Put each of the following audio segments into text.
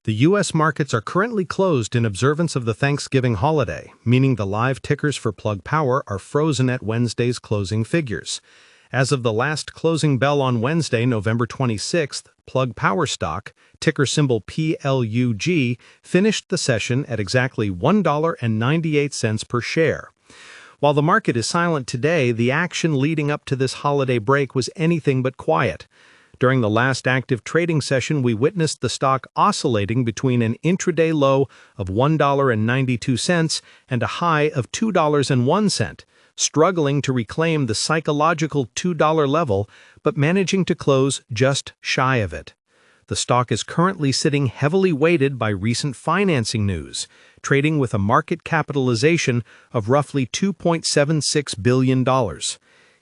The U.S. markets are currently closed in observance of the Thanksgiving holiday, meaning the live tickers for Plug Power are frozen at Wednesday's closing figures. As of the last closing bell on Wednesday, November 26th, Plug Power stock, ticker symbol PLUG, finished the session at exactly $1.98 per share. While the market is silent today, the action leading up to this holiday break was anything but quiet. During the last active trading session, we witnessed the stock oscillating between an intraday low of $1.92 and a high of $2.01, struggling to reclaim the psychological $2 level, but managing to close just shy of it. The stock is currently sitting heavily weighted by recent financing news, trading with a market capitalization of roughly $2.76 billion.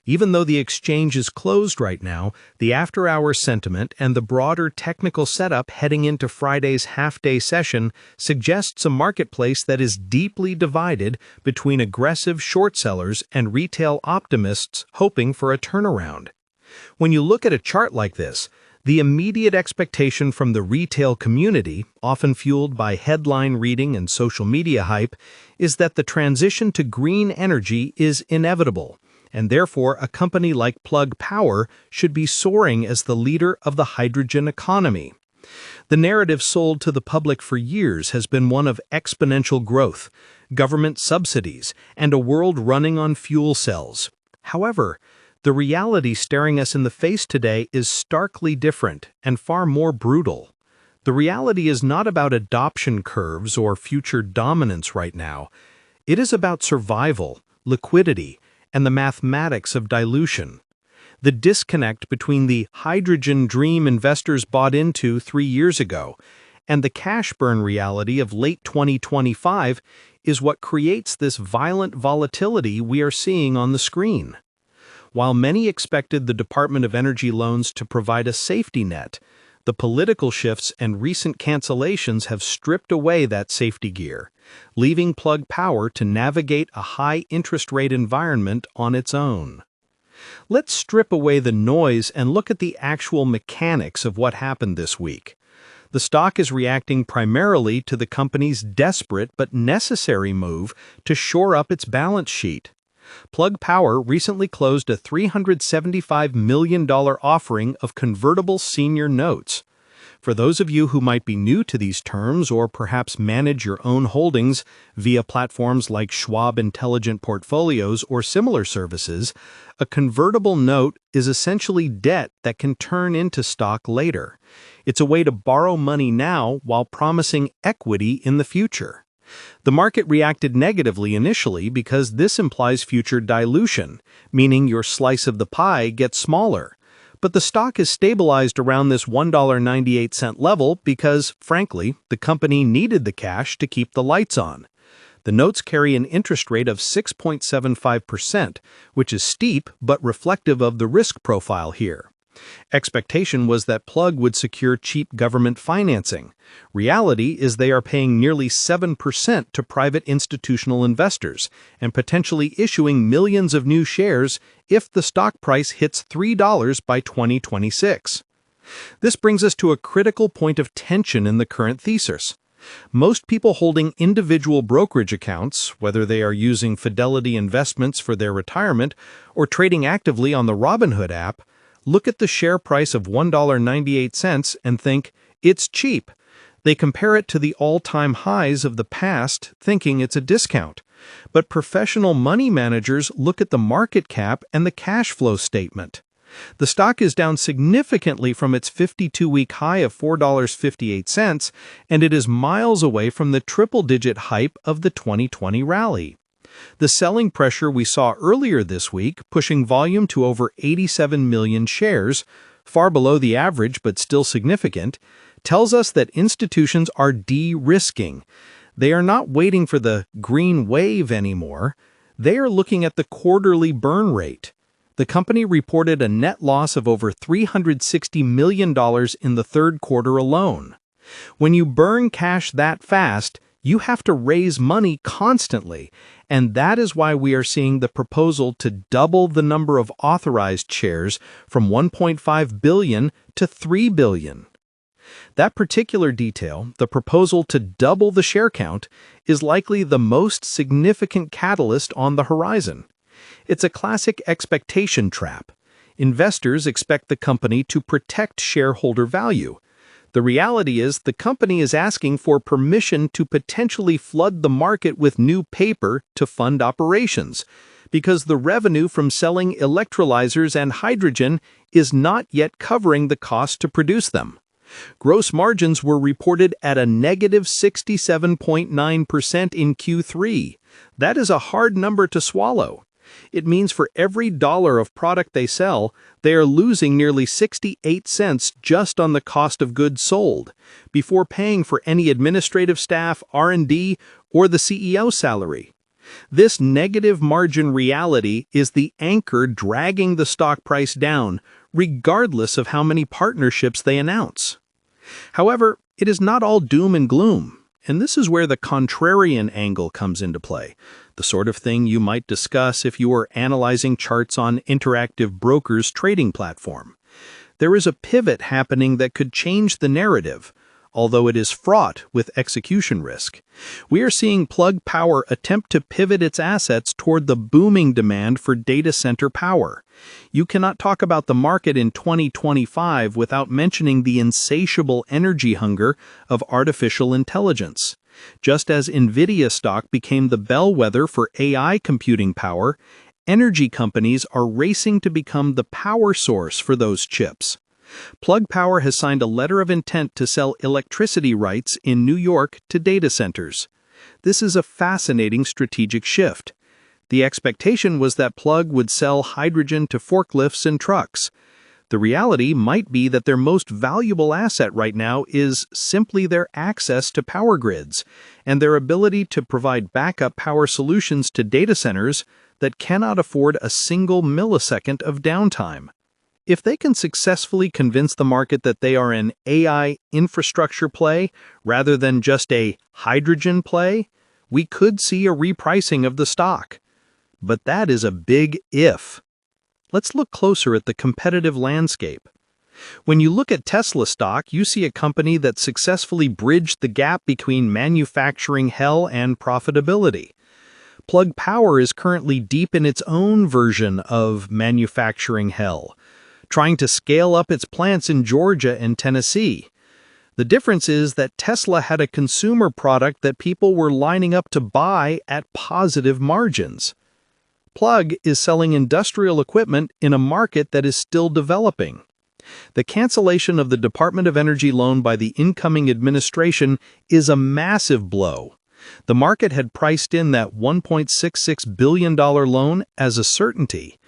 Even though the exchange is closed right now, the after-hour sentiment and the broader technical setup heading into Friday's half-day session suggests a marketplace that is deeply divided between aggressive short sellers and retail optimists hoping for a turnaround. When you look at a chart like this, the immediate expectation from the retail community, often fueled by headline reading and social media hype, is that the transition to green energy is inevitable, and therefore a company like Plug Power should be soaring as the leader of the hydrogen economy. The narrative sold to the public for years has been one of exponential growth, government subsidies, and a world running on fuel cells. However, the reality staring us in the face today is starkly different and far more brutal. The reality is not about adoption curves or future dominance right now. It is about survival, liquidity, and the mathematics of dilution. The disconnect between the hydrogen dream investors bought into 3 years ago and the cash burn reality of late 2025 is what creates this violent volatility we are seeing on the screen. While many expected the Department of Energy loans to provide a safety net, the political shifts and recent cancellations have stripped away that safety gear, leaving Plug Power to navigate a high interest rate environment on its own. Let's strip away the noise and look at the actual mechanics of what happened this week. The stock is reacting primarily to the company's desperate but necessary move to shore up its balance sheet. Plug Power recently closed a $375 million offering of convertible senior notes. For those of you who might be new to these terms or perhaps manage your own holdings via platforms like Schwab Intelligent Portfolios or similar services, a convertible note is essentially debt that can turn into stock later. It's a way to borrow money now while promising equity in the future. The market reacted negatively initially because this implies future dilution, meaning your slice of the pie gets smaller. But the stock is stabilized around this $1.98 level because, frankly, the company needed the cash to keep the lights on. The notes carry an interest rate of 6.75%, which is steep but reflective of the risk profile here. Expectation was that Plug would secure cheap government financing. Reality is they are paying nearly 7% to private institutional investors and potentially issuing millions of new shares if the stock price hits $3 by 2026. This brings us to a critical point of tension in the current thesis. Most people holding individual brokerage accounts, whether they are using Fidelity Investments for their retirement or trading actively on the Robinhood app, look at the share price of $1.98 and think, it's cheap. They compare it to the all-time highs of the past, thinking it's a discount. But professional money managers look at the market cap and the cash flow statement. The stock is down significantly from its 52-week high of $4.58, and it is miles away from the triple-digit hype of the 2020 rally. The selling pressure we saw earlier this week, pushing volume to over 87 million shares, far below the average but still significant, tells us that institutions are de-risking. They are not waiting for the green wave anymore. They are looking at the quarterly burn rate. The company reported a net loss of over $360 million in the third quarter alone. When you burn cash that fast, you have to raise money constantly, and that is why we are seeing the proposal to double the number of authorized shares from 1.5 billion to 3 billion. That particular detail, the proposal to double the share count, is likely the most significant catalyst on the horizon. It's a classic expectation trap. Investors expect the company to protect shareholder value. The reality is the company is asking for permission to potentially flood the market with new paper to fund operations, because the revenue from selling electrolyzers and hydrogen is not yet covering the cost to produce them. Gross margins were reported at a negative 67.9% in Q3. That is a hard number to swallow. It means for every dollar of product they sell, they are losing nearly 68 cents just on the cost of goods sold, before paying for any administrative staff, R&D, or the CEO salary. This negative margin reality is the anchor dragging the stock price down, regardless of how many partnerships they announce. However, it is not all doom and gloom, and this is where the contrarian angle comes into play, the sort of thing you might discuss if you were analyzing charts on Interactive Broker's trading platform. There is a pivot happening that could change the narrative, although it is fraught with execution risk. We are seeing Plug Power attempt to pivot its assets toward the booming demand for data center power. You cannot talk about the market in 2025 without mentioning the insatiable energy hunger of artificial intelligence. Just as NVIDIA stock became the bellwether for AI computing power, energy companies are racing to become the power source for those chips. Plug Power has signed a letter of intent to sell electricity rights in New York to data centers. This is a fascinating strategic shift. The expectation was that Plug would sell hydrogen to forklifts and trucks. The reality might be that their most valuable asset right now is simply their access to power grids and their ability to provide backup power solutions to data centers that cannot afford a single millisecond of downtime. If they can successfully convince the market that they are an AI infrastructure play rather than just a hydrogen play, we could see a repricing of the stock. But that is a big if. Let's look closer at the competitive landscape. When you look at Tesla stock, you see a company that successfully bridged the gap between manufacturing hell and profitability. Plug Power is currently deep in its own version of manufacturing hell, trying to scale up its plants in Georgia and Tennessee. The difference is that Tesla had a consumer product that people were lining up to buy at positive margins. Plug is selling industrial equipment in a market that is still developing. The cancellation of the Department of Energy loan by the incoming administration is a massive blow. The market had priced in that $1.66 billion loan as a certainty.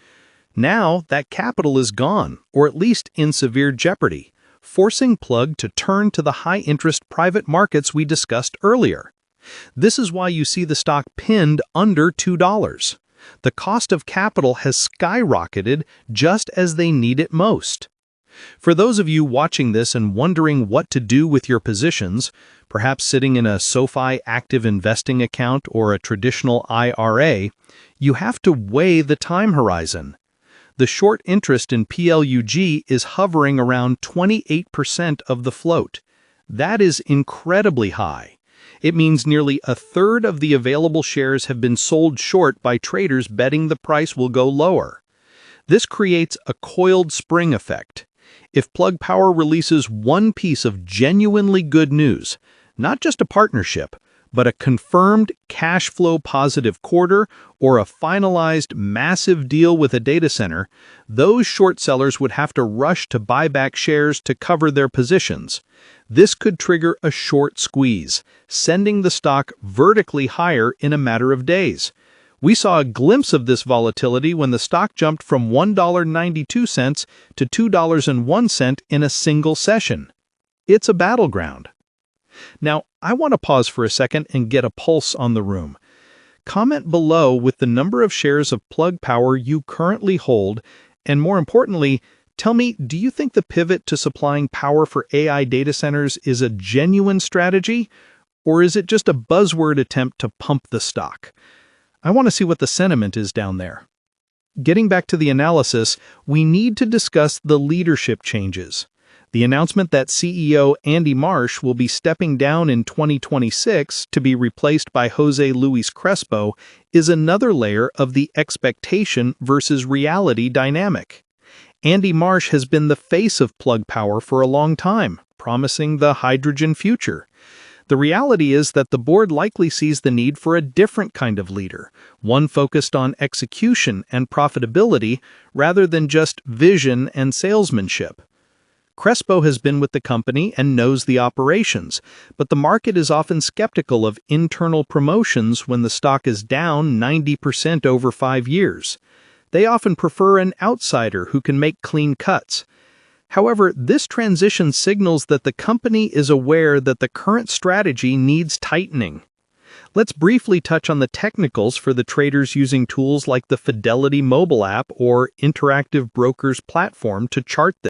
Now that capital is gone, or at least in severe jeopardy, forcing Plug to turn to the high-interest private markets we discussed earlier. This is why you see the stock pinned under $2. The cost of capital has skyrocketed just as they need it most. For those of you watching this and wondering what to do with your positions, perhaps sitting in a SoFi active investing account or a traditional IRA, you have to weigh the time horizon. The short interest in PLUG is hovering around 28% of the float. That is incredibly high. It means nearly a third of the available shares have been sold short by traders betting the price will go lower. This creates a coiled spring effect. If Plug Power releases one piece of genuinely good news, not just a partnership, but a confirmed cash flow positive quarter or a finalized massive deal with a data center, those short sellers would have to rush to buy back shares to cover their positions. This could trigger a short squeeze, sending the stock vertically higher in a matter of days. We saw a glimpse of this volatility when the stock jumped from $1.92 to $2.01 in a single session. It's a battleground. Now, I want to pause for a second and get a pulse on the room. Comment below with the number of shares of Plug Power you currently hold, and more importantly, tell me, do you think the pivot to supplying power for AI data centers is a genuine strategy, or is it just a buzzword attempt to pump the stock? I want to see what the sentiment is down there. Getting back to the analysis, we need to discuss the leadership changes. The announcement that CEO Andy Marsh will be stepping down in 2026 to be replaced by Jose Luis Crespo is another layer of the expectation versus reality dynamic. Andy Marsh has been the face of Plug Power for a long time, promising the hydrogen future. The reality is that the board likely sees the need for a different kind of leader, one focused on execution and profitability rather than just vision and salesmanship. Crespo has been with the company and knows the operations, but the market is often skeptical of internal promotions when the stock is down 90% over 5 years. They often prefer an outsider who can make clean cuts. However, this transition signals that the company is aware that the current strategy needs tightening. Let's briefly touch on the technicals for the traders using tools like the Fidelity mobile app or Interactive Brokers platform to chart this.